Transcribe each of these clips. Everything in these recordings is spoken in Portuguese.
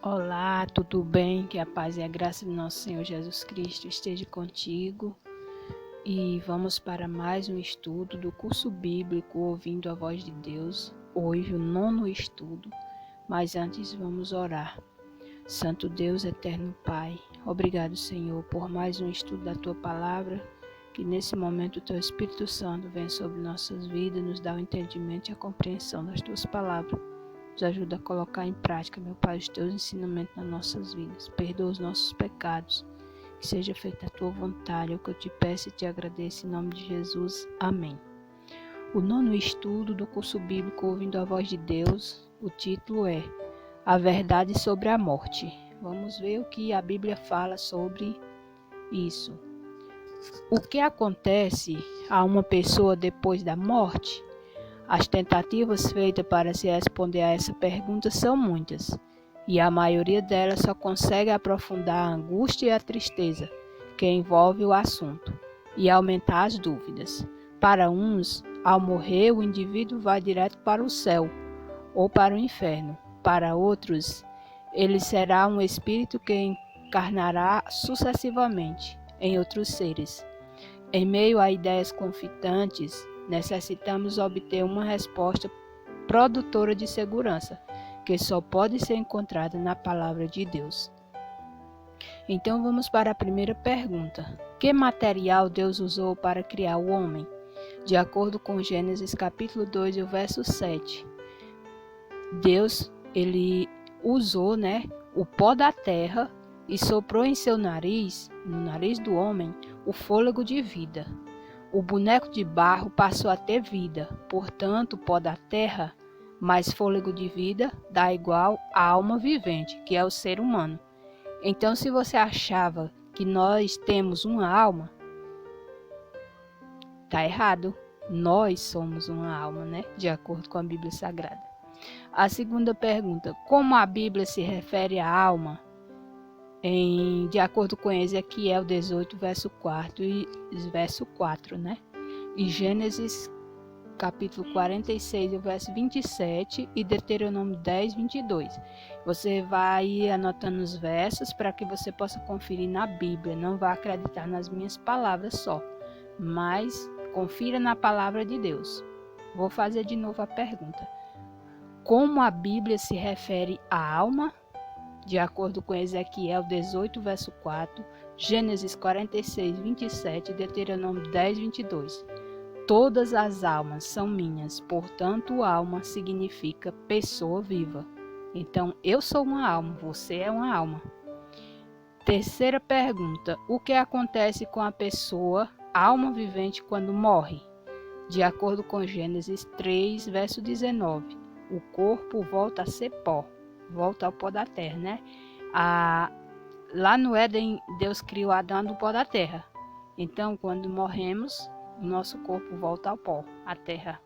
Olá, tudo bem? Que a paz e a graça do nosso Senhor Jesus Cristo esteja contigo. E vamos para mais um estudo do curso bíblico Ouvindo a Voz de Deus. Hoje o 9º estudo, mas antes vamos orar. Santo Deus, eterno Pai, obrigado, Senhor, por mais um estudo da Tua Palavra. Que nesse momento o Teu Espírito Santo venha sobre nossas vidas, nos dá o entendimento e a compreensão das Tuas palavras. Nos ajuda a colocar em prática, meu Pai, os Teus ensinamentos nas nossas vidas. Perdoa os nossos pecados. Que seja feita a Tua vontade. É o que eu te peço e te agradeço em nome de Jesus. Amém. O 9º estudo do curso bíblico Ouvindo a Voz de Deus, o título é A Verdade sobre a Morte. Vamos ver o que a Bíblia fala sobre isso. O que acontece a uma pessoa depois da morte? As tentativas feitas para se responder a essa pergunta são muitas, e a maioria delas só consegue aprofundar a angústia e a tristeza que envolve o assunto e aumentar as dúvidas. Para uns, ao morrer, o indivíduo vai direto para o céu ou para o inferno. Para outros, ele será um espírito que encarnará sucessivamente em outros seres. Em meio a ideias conflitantes, necessitamos obter uma resposta produtora de segurança, que só pode ser encontrada na palavra de Deus. Então vamos para a primeira pergunta. Que material Deus usou para criar o homem? De acordo com Gênesis capítulo 2 e o verso 7. Deus, ele usou, o pó da terra e soprou em seu nariz, no nariz do homem, o fôlego de vida. O boneco de barro passou a ter vida, portanto, pó da terra mais fôlego de vida dá igual à alma vivente, que é o ser humano. Então, se você achava que nós temos uma alma, está errado. Nós somos uma alma, de acordo com a Bíblia Sagrada. A segunda pergunta, como a Bíblia se refere à alma? De acordo com Ezequiel 18, verso 4 e verso 4, E Gênesis capítulo 46, verso 27 e Deuteronômio 10, 22. Você vai anotando os versos para que você possa conferir na Bíblia. Não vá acreditar nas minhas palavras só, mas confira na palavra de Deus. Vou fazer de novo a pergunta. Como a Bíblia se refere à alma? De acordo com Ezequiel 18, verso 4, Gênesis 46, 27 e Deuteronômio 10, 22. Todas as almas são minhas, portanto, alma significa pessoa viva. Então, eu sou uma alma, você é uma alma. Terceira pergunta, o que acontece com a pessoa, alma vivente, quando morre? De acordo com Gênesis 3, verso 19, o corpo volta a ser pó. Volta ao pó da terra, Lá no Éden, Deus criou Adão do pó da terra. Então, quando morremos, o nosso corpo volta ao pó, à terra.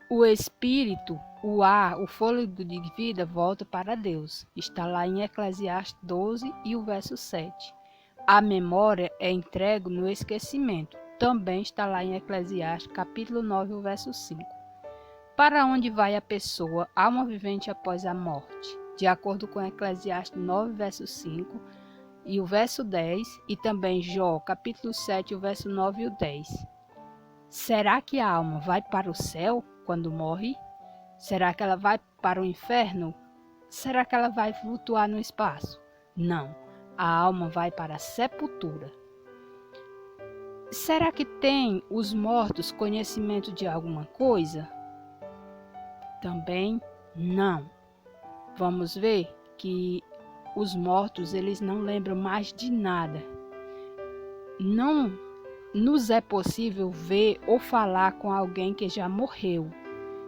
O espírito, o ar, o fôlego de vida volta para Deus. Está lá em Eclesiastes 12 e o verso 7. A memória é entregue no esquecimento. Também está lá em Eclesiastes capítulo 9, o verso 5. Para onde vai a pessoa, alma vivente após a morte? De acordo com Eclesiastes 9, verso 5 e o verso 10, e também Jó, capítulo 7, o verso 9 e o 10. Será que a alma vai para o céu quando morre? Será que ela vai para o inferno? Será que ela vai flutuar no espaço? Não, a alma vai para a sepultura. Será que tem os mortos conhecimento de alguma coisa? Também não. Vamos ver que os mortos, eles não lembram mais de nada. Não nos é possível ver ou falar com alguém que já morreu.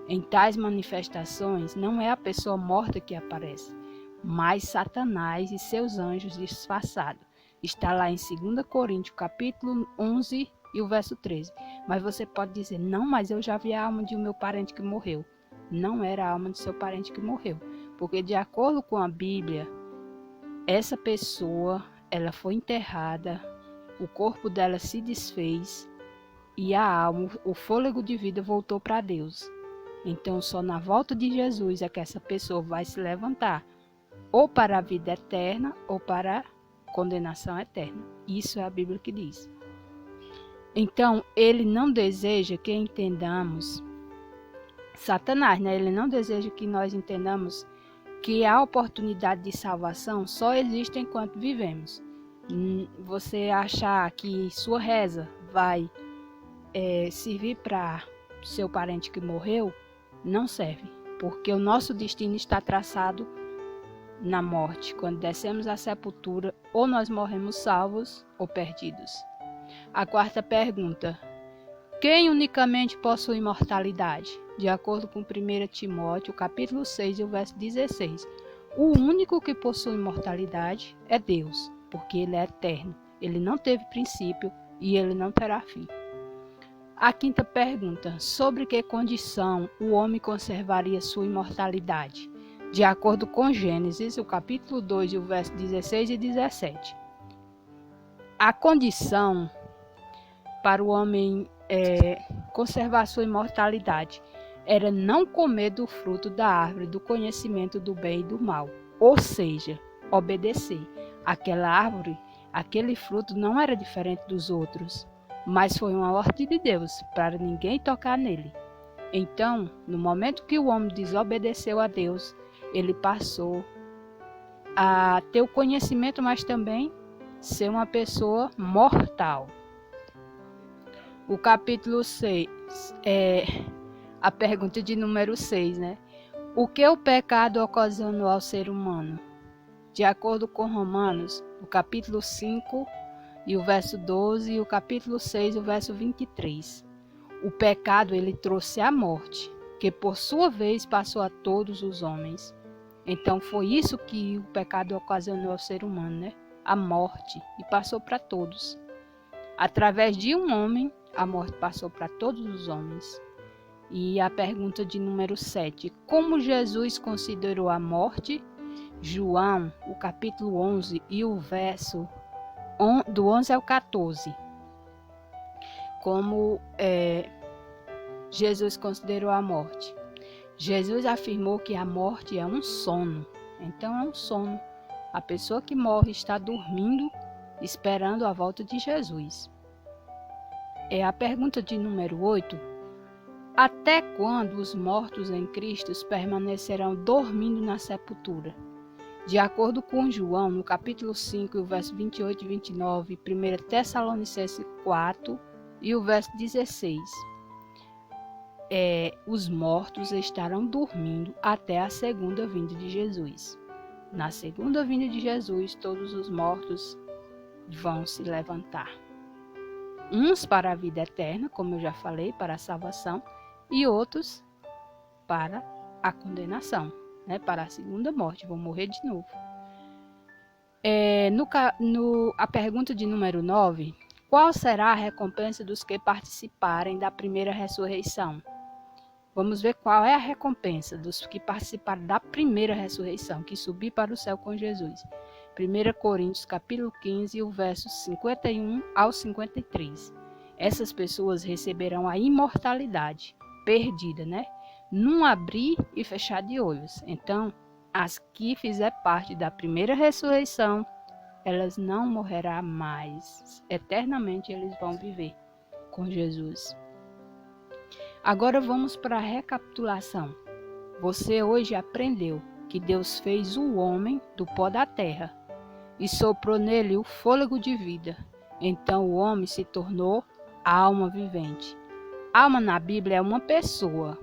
Em tais manifestações, não é a pessoa morta que aparece, mas Satanás e seus anjos disfarçados. Está lá em 2 Coríntios, capítulo 11 e o verso 13. Mas você pode dizer, não, mas eu já vi a alma de um meu parente que morreu. Não era a alma de seu parente que morreu, porque de acordo com a Bíblia, essa pessoa, ela foi enterrada, o corpo dela se desfez e a alma, o fôlego de vida voltou para Deus. Então, só na volta de Jesus é que essa pessoa vai se levantar, ou para a vida eterna, ou para a condenação eterna. Isso é a Bíblia que diz. Então, ele não deseja que entendamos, Satanás, né? Ele não deseja que nós entendamos que a oportunidade de salvação só existe enquanto vivemos. Você achar que sua reza vai servir para seu parente que morreu, não serve, porque o nosso destino está traçado na morte. Quando descemos à sepultura, ou nós morremos salvos ou perdidos. A quarta pergunta: quem unicamente possui imortalidade? De acordo com 1 Timóteo, capítulo 6, e o verso 16. O único que possui imortalidade é Deus, porque Ele é eterno. Ele não teve princípio e Ele não terá fim. A quinta pergunta: sobre que condição o homem conservaria sua imortalidade? De acordo com Gênesis, o capítulo 2, e o verso 16 e 17. A condição para o homem conservar sua imortalidade era não comer do fruto da árvore do conhecimento do bem e do mal, ou seja, obedecer. Aquela árvore, aquele fruto não era diferente dos outros, mas foi uma ordem de Deus para ninguém tocar nele. Então, no momento que o homem desobedeceu a Deus, ele passou a ter o conhecimento, mas também ser uma pessoa mortal. O capítulo 6, a pergunta de número 6, né? O que o pecado ocasionou ao ser humano? De acordo com Romanos, o capítulo 5, e o verso 12, e o capítulo 6, o verso 23. O pecado, ele trouxe a morte, que por sua vez passou a todos os homens. Então foi isso que o pecado ocasionou ao ser humano, né? A morte, e passou para todos. Através de um homem, a morte passou para todos os homens. E a pergunta de número 7. Como Jesus considerou a morte? João, o capítulo 11 e o verso do 11 ao 14. Como Jesus considerou a morte? Jesus afirmou que a morte é um sono. Então é um sono. A pessoa que morre está dormindo, esperando a volta de Jesus. A pergunta de número 8. Até quando os mortos em Cristo permanecerão dormindo na sepultura? De acordo com João, no capítulo 5, o verso 28 e 29, 1 Tessalonicenses 4 e o verso 16. Os mortos estarão dormindo até a segunda vinda de Jesus. Na segunda vinda de Jesus, todos os mortos vão se levantar. Uns para a vida eterna, como eu já falei, para a salvação, e outros para a condenação, né? Para a segunda morte, vão morrer de novo. A pergunta de número 9, qual será a recompensa dos que participarem da primeira ressurreição? Vamos ver qual é a recompensa dos que participaram da primeira ressurreição, que subir para o céu com Jesus. 1 Coríntios capítulo 15, o verso 51 ao 53. Essas pessoas receberão a imortalidade perdida, né? Num abrir e fechar de olhos. Então, as que fizer parte da primeira ressurreição, elas não morrerão mais. Eternamente eles vão viver com Jesus. Agora vamos para a recapitulação. Você hoje aprendeu que Deus fez o homem do pó da terra e soprou nele o fôlego de vida. Então o homem se tornou alma vivente. Alma na Bíblia é uma pessoa.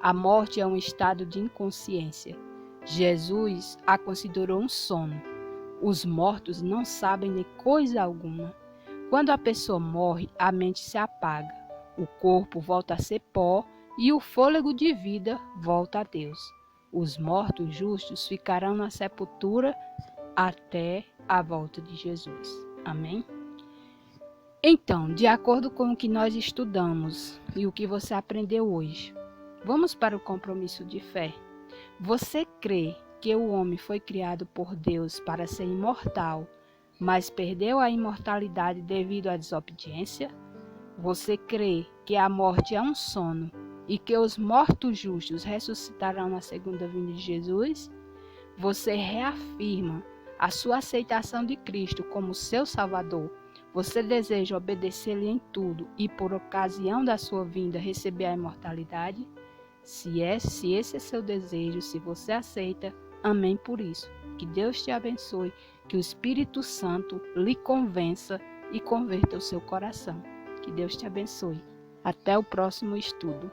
A morte é um estado de inconsciência. Jesus a considerou um sono. Os mortos não sabem de coisa alguma. Quando a pessoa morre, a mente se apaga. O corpo volta a ser pó e o fôlego de vida volta a Deus. Os mortos justos ficarão na sepultura até a volta de Jesus. Amém? Então, de acordo com o que nós estudamos e o que você aprendeu hoje, vamos para o compromisso de fé. Você crê que o homem foi criado por Deus para ser imortal, mas perdeu a imortalidade devido à desobediência? Você crê que a morte é um sono e que os mortos justos ressuscitarão na segunda vinda de Jesus, você reafirma a sua aceitação de Cristo como seu Salvador. Você deseja obedecer-lhe em tudo e, por ocasião da sua vinda, receber a imortalidade? Se esse é seu desejo, se você aceita, amém por isso. Que Deus te abençoe, que o Espírito Santo lhe convença e converta o seu coração. Que Deus te abençoe. Até o próximo estudo.